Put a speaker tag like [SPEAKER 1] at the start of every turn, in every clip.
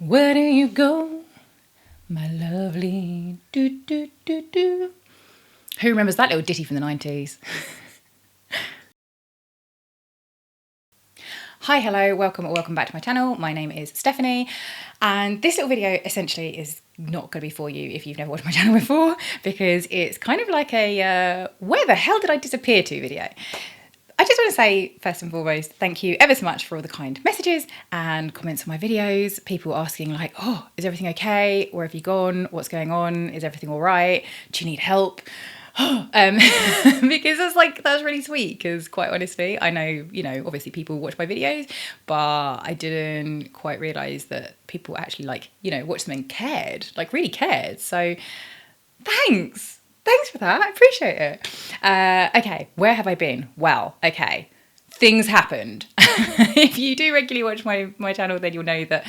[SPEAKER 1] Where do you go, my lovely do. Who remembers that little ditty from the 90s? Hi, hello, welcome back to my channel. My name is Stephanie, and this little video essentially is not going to be for you if you've never watched my channel before, because it's kind of like a where the hell did I disappear to video. I just want to say, first and foremost, thank you ever so much for all the kind messages and comments on my videos. People asking like, oh, is everything okay? Where have you gone? What's going on? Is everything all right? Do you need help? Because that's really sweet, because quite honestly, I know, obviously people watch my videos, but I didn't quite realise that people actually watched them and cared, really cared. So thanks. Thanks for that. I appreciate it. Okay, where have I been? Well, okay, things happened. If you do regularly watch my channel, then you'll know that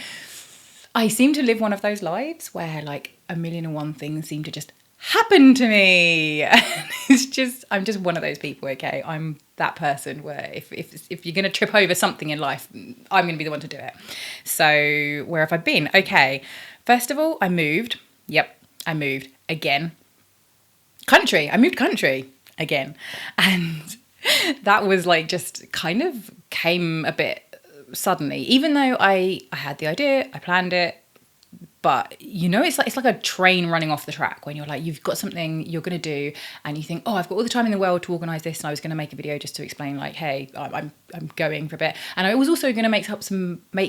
[SPEAKER 1] I seem to live one of those lives where a million and one things seem to just happen to me. I'm just one of those people, okay? I'm that person where if you're going to trip over something in life, I'm going to be the one to do it. So where have I been? Okay, first of all, I moved. Yep, I moved again. I moved country again, and that was just kind of came a bit suddenly, even though I had the idea, I planned it. But it's like a train running off the track when you've got something you're going to do and you think, oh, I've got all the time in the world to organise this, and I was going to make a video just to explain hey, I'm going for a bit, and I was also going to make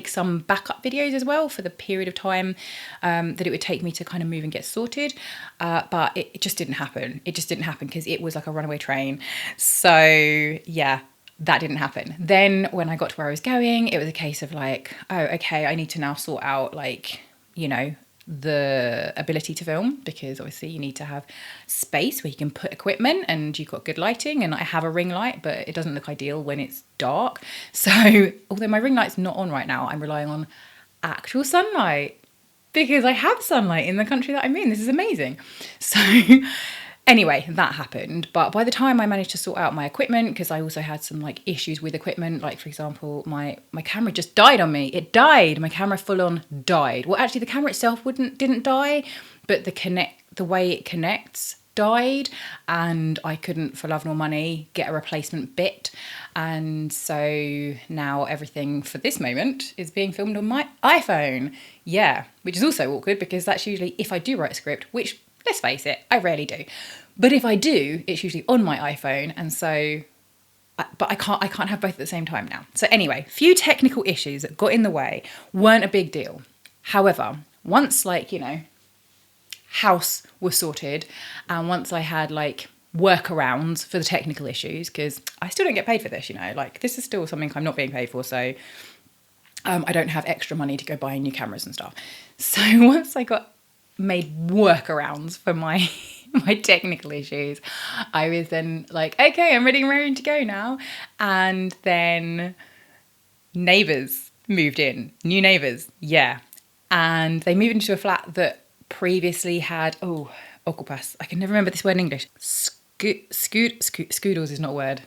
[SPEAKER 1] some backup videos as well for the period of time that it would take me to kind of move and get sorted, but it just didn't happen. It just didn't happen because it was like a runaway train. So yeah, that didn't happen. Then when I got to where I was going, it was a case of oh, okay, I need to now sort out the ability to film, because obviously you need to have space where you can put equipment and you've got good lighting, and I have a ring light, but it doesn't look ideal when it's dark. So although my ring light's not on right now, I'm relying on actual sunlight because I have sunlight in the country that I'm in. This is amazing. So anyway, that happened. But by the time I managed to sort out my equipment, because I also had some issues with equipment, for example, my camera just died on me. It died. My camera full on died. Well, actually the camera itself didn't die, but the way it connects died, and I couldn't for love nor money get a replacement bit. And so now everything for this moment is being filmed on my iPhone. Yeah, which is also awkward because that's usually if I do write a script, which, let's face it, I rarely do. But if I do, it's usually on my iPhone, and so, but I can't have both at the same time now. So anyway, few technical issues that got in the way, weren't a big deal. However, once house was sorted, and once I had workarounds for the technical issues, because I still don't get paid for this, this is still something I'm not being paid for, so I don't have extra money to go buying new cameras and stuff. So once I got made workarounds for my technical issues, I was then okay, I'm ready and raring to go now. And then neighbours moved in, new neighbours, yeah. And they moved into a flat that previously had, Ocupas, I can never remember this word in English. Scoodles is not a word.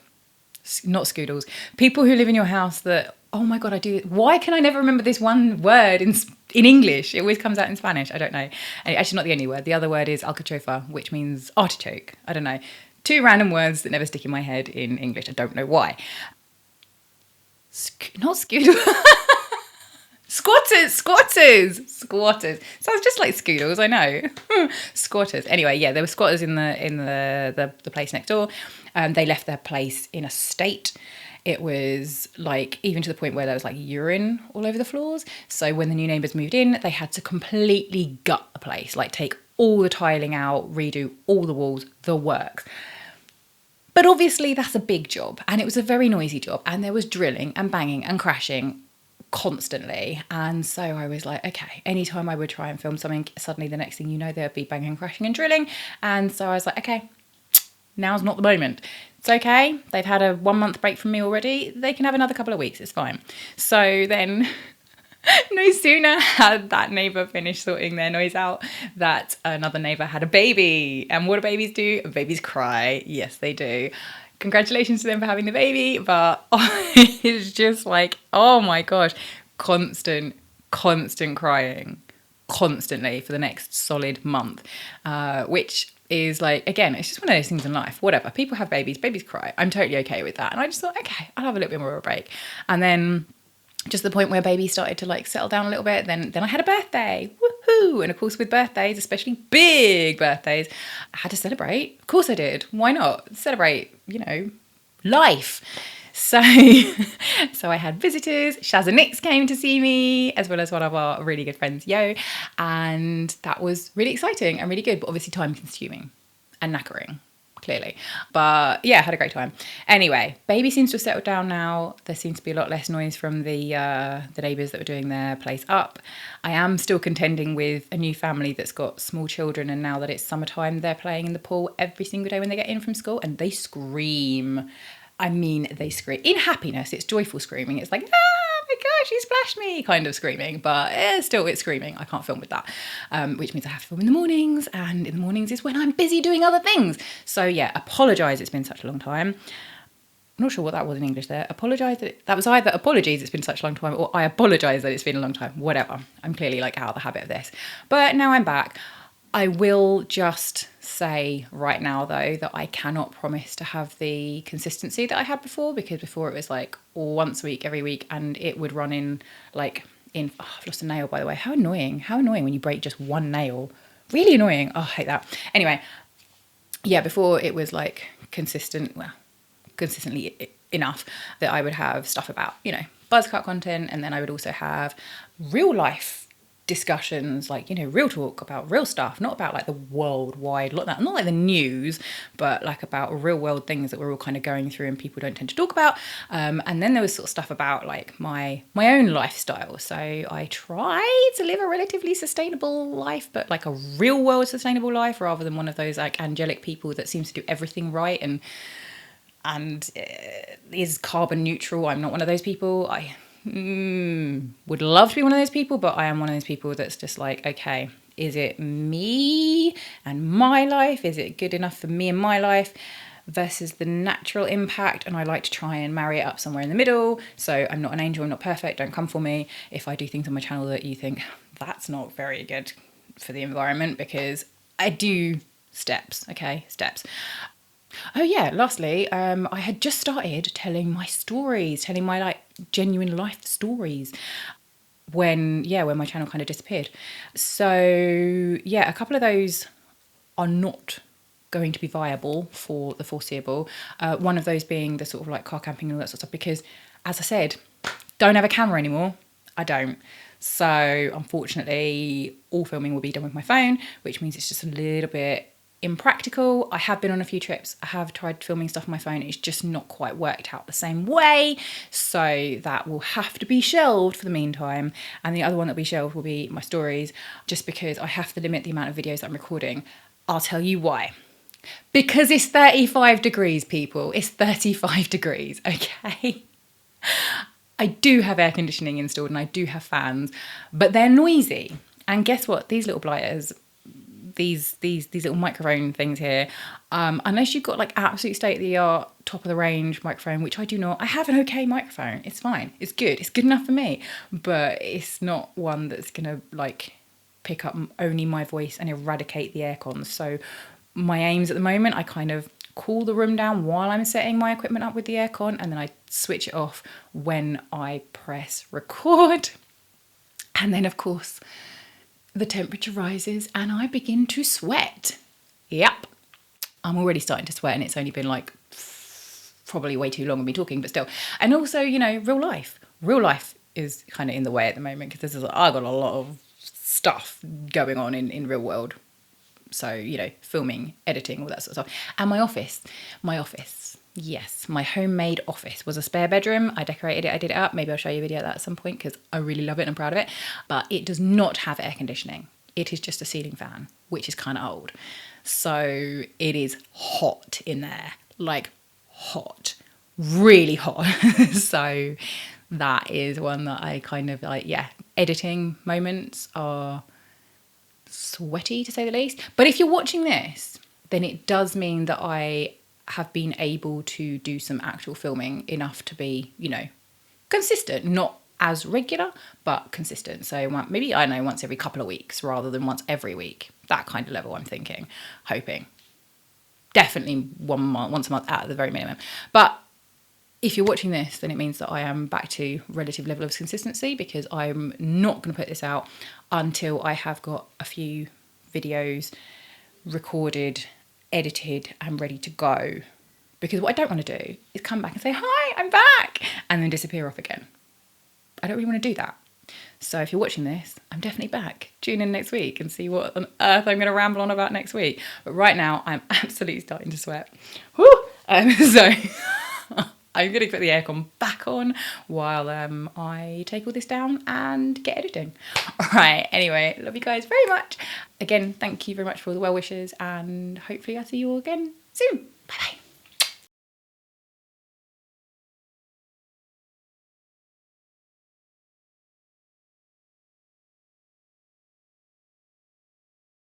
[SPEAKER 1] Not scoodles. People who live in your house that, oh my God, why can I never remember this one word in English? It always comes out in Spanish. I don't know. And actually not the only word. The other word is alcachofa, which means artichoke. I don't know. Two random words that never stick in my head in English. I don't know why. Not scoodle. Squatters. Sounds just like scoodles, I know. Squatters. Anyway, yeah, there were squatters in the place next door. They left their place in a state. It was even to the point where there was urine all over the floors. So when the new neighbours moved in, they had to completely gut the place, take all the tiling out, redo all the walls, the works. But obviously that's a big job, and it was a very noisy job, and there was drilling and banging and crashing constantly. And so I was okay, anytime I would try and film something, suddenly the next thing there'd be banging, crashing and drilling. And so I was okay, now's not the moment. It's okay, they've had a 1 month break from me already, they can have another couple of weeks, it's fine. So then no sooner had that neighbour finished sorting their noise out that another neighbour had a baby. And what do babies do? Babies cry. Yes, they do. Congratulations to them for having the baby, but it's just oh my gosh, constant constant crying, constantly for the next solid month, which is like, again, it's just one of those things in life. Whatever, people have babies cry. I'm totally okay with that. And I just thought, okay, I'll have a little bit more of a break. And then just the point where baby started to like settle down a little bit, then I had a birthday. Woohoo! And of course with birthdays, especially big birthdays, I had to celebrate. Of course I did. Why not? Celebrate, life. So I had visitors. Shaz and Nix came to see me, as well as one of our really good friends, Yo. And that was really exciting and really good, but obviously time consuming and knackering, clearly. But yeah, had a great time. Anyway, baby seems to have settled down now. There seems to be a lot less noise from the neighbours that were doing their place up. I am still contending with a new family that's got small children, and now that it's summertime, they're playing in the pool every single day when they get in from school, and they scream. I mean, they scream in happiness. It's joyful screaming. It's like, oh my gosh, you splashed me kind of screaming, but still it's screaming. I can't film with that, which means I have to film in the mornings, and in the mornings is when I'm busy doing other things. So yeah, apologise, it's been such a long time. I'm not sure what that was in English there. Apologise, that was either apologies, it's been such a long time, or I apologise that it's been a long time. Whatever. I'm clearly like out of the habit of this. But now I'm back. I will just say right now, though, that I cannot promise to have the consistency that I had before, because before it was like once a week, every week, and it would run in like in... Oh, I've lost a nail, by the way. How annoying. How annoying when you break just one nail. Really annoying. Oh, I hate that. Anyway, yeah, before it was like consistently enough that I would have stuff about, buzzcut content, and then I would also have real life discussions, like real talk about real stuff, not about like the worldwide, not like the news, but like about real world things that we're all kind of going through and people don't tend to talk about. And then there was sort of stuff about like my own lifestyle. So I try to live a relatively sustainable life, but like a real world sustainable life, rather than one of those like angelic people that seems to do everything right and is carbon neutral. I'm not one of those people. I would love to be one of those people, but I am one of those people that's just like, okay, is it me and my life? Is it good enough for me and my life versus the natural impact? And I like to try and marry it up somewhere in the middle. So I'm not an angel, I'm not perfect, don't come for me if I do things on my channel that you think that's not very good for the environment, because I do steps. Oh yeah, lastly, I had just started telling my stories, telling my like genuine life stories when my channel kind of disappeared. So yeah, a couple of those are not going to be viable for the foreseeable. One of those being the sort of like car camping and all that sort of stuff, because as I said, don't have a camera anymore. I don't. So unfortunately, all filming will be done with my phone, which means it's just a little bit impractical. I have been on a few trips. I have tried filming stuff on my phone. It's just not quite worked out the same way. So that will have to be shelved for the meantime. And the other one that'll be shelved will be my stories, just because I have to limit the amount of videos that I'm recording. I'll tell you why. Because it's 35 degrees, people. It's 35 degrees, okay? I do have air conditioning installed and I do have fans, but they're noisy. And guess what? These little blighters, these little microphone things here, unless you've got like absolute state-of-the-art top of the range microphone, which I do not. I have an okay microphone. It's fine. It's good enough for me, but it's not one that's gonna like pick up only my voice and eradicate the air cons. So my aims at the moment, I kind of cool the room down while I'm setting my equipment up with the aircon, and then I switch it off when I press record. And then of course the temperature rises and I begin to sweat. Yep, I'm already starting to sweat, and it's only been like probably way too long of me talking, but still. And also, real life is kind of in the way at the moment, because I've got a lot of stuff going on in real world. So, filming, editing, all that sort of stuff. And my office, yes, my homemade office was a spare bedroom. I decorated it, I did it up. Maybe I'll show you a video of that at some point, because I really love it and I'm proud of it. But it does not have air conditioning. It is just a ceiling fan, which is kind of old. So it is hot in there, like hot, really hot. So that is one that I kind of like, editing moments are sweaty, to say the least. But if you're watching this, then it does mean that I have been able to do some actual filming enough to be, consistent, not as regular, but consistent. So maybe, I know, once every couple of weeks rather than once every week. That kind of level I'm thinking, hoping. Definitely once a month at the very minimum. But if you're watching this, then it means that I am back to relative level of consistency, because I'm not going to put this out until I have got a few videos recorded, edited and ready to go. Because what I don't want to do is come back and say, hi, I'm back, and then disappear off again. I don't really want to do that. So if you're watching this, I'm definitely back. Tune in next week and see what on earth I'm going to ramble on about next week. But right now, I'm absolutely starting to sweat. Woo! So I'm going to put the aircon back on while I take all this down and get editing. All right, anyway, love you guys very much. Again, thank you very much for all the well wishes, and hopefully I'll see you all again soon. Bye-bye.